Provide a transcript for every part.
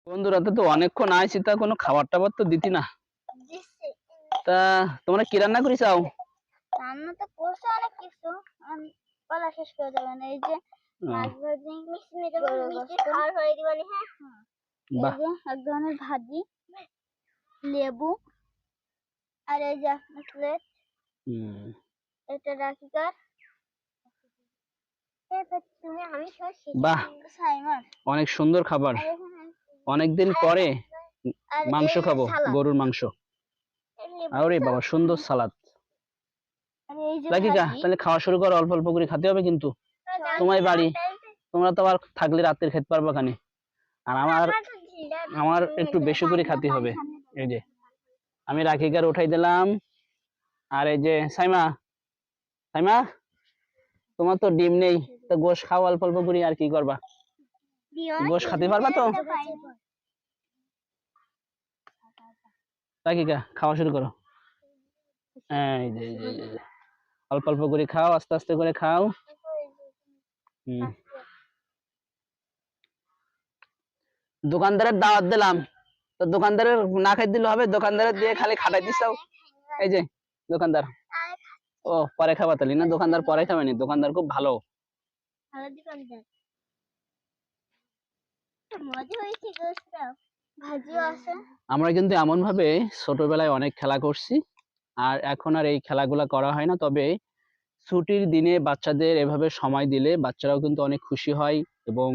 বন্ধুরা তো অনেকক্ষণ আইছি, তা কোনো খাবার টাবার তো দিতি না। দিছে তা তোমরা কি রান্না করিসাও? রান্না তো করছে অনেক কিছু, বলা শেষ করে দেবে না। এই যে মাছ ভাজি, মিষ্টি খাওয়ার হয়ে দিবানি। হ্যাঁ, এই যে এক ধরনের ভাজি, লেবু, আর এই যে আপনার প্লেট, এটা রাখি কার। বাহ, অনেক সুন্দর খাবার। অনেকদিন পরে মাংস খাবো, গরুর মাংস। আরে বাবা, সুন্দর সালাদ। রাখিকা, তাহলে খাওয়া শুরু করো, অল্প অল্প করে খেতে হবে কিন্তু। তোমার বাড়ি, তোমরা তো আবার থাকলে রাত্রে খেতে পারবা খানি। আর আমার একটু বেশি করে খেতে হবে। এই যে আমি রাখিকার উঠাই দিলাম। আর এই যে সাইমা, সাইমা তোমার তো ডিম নেই, তো গোশ খাও অল্প অল্প করে। আর কি করবা, গোশ খেতে পারবা তো? রাখিকা, খাওয়া শুরু করো। এই যে অল্প অল্প করে খাও, আস্তে আস্তে করে খাও। দোকানদারের দাওয়াত দিলাম, তো দোকানদারের না খাই দিলে হবে? দোকানদারের দিয়ে খালি খাটাই দিছাও। এই যে দোকানদার, ও পরে খাবা তাহলে না? দোকানদার পরে খাবেনি, দোকানদার খুব ভালো। আমরা কিন্তু এমন ভাবে ছোটবেলায় অনেক খেলা করছি, আর এখন আর এই খেলাগুলা করা হয় না। তবে ছুটির দিনে বাচ্চাদের এভাবে সময় দিলে বাচ্চারাও কিন্তু অনেক খুশি হয় এবং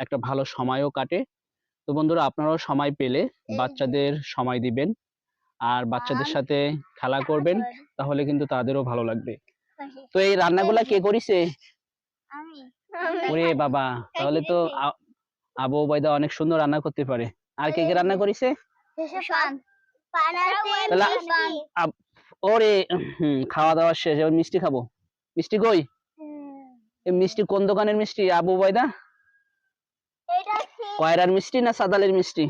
একটা ভালো সময়ও কাটে। তো বন্ধুরা, আপনারাও সময় পেলে বাচ্চাদের সময় দিবেন আর বাচ্চাদের সাথে খেলা করবেন, তাহলে কিন্তু তাদেরও ভালো লাগবে। তো এই রান্নাগুলা কে করিছে? ওরে বাবা, তাহলে তো আবু ওবায়দা অনেক সুন্দর রান্না করতে পারে। আর কে কে রান্না করিছে? ওরে খাওয়া দাওয়া শেষ, এবার মিষ্টি খাবো। মিষ্টি কই? এই মিষ্টি কোন দোকানের মিষ্টি আবু ওবায়দা? কয়রার মিষ্টি না চাঁদালের মিষ্টি?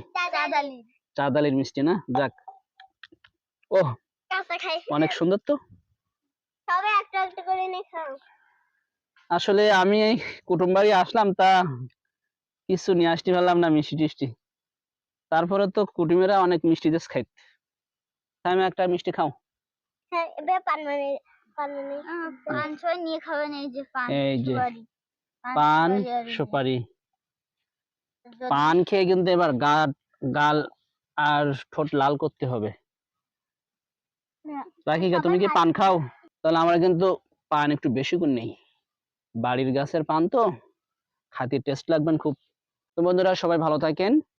চাঁদালের মিষ্টি না? যাক, ও অনেক সুন্দর তো। আসলে আমি এই কুটুম বাড়ি আসলাম, তা কিছু নিয়ে আসতে পারলাম না মিষ্টি টিষ্টি। তারপরে তো কুটুমেরা অনেক মিষ্টি দেশ খাইতে। আমি একটা মিষ্টি খাও। এই যে পান সুপারি, পান খেয়ে কিন্তু এবার গাল আর ঠোঁট লাল করতে হবে। রাখিকা, তুমি কি পান খাও? তাহলে আমরা কিন্তু পান একটু বেশি করে নেই, বাড়ির গাছের পান তো, খাতি টেস্ট লাগবেন খুব। তো বন্ধুরা, সবাই ভালো থাকেন।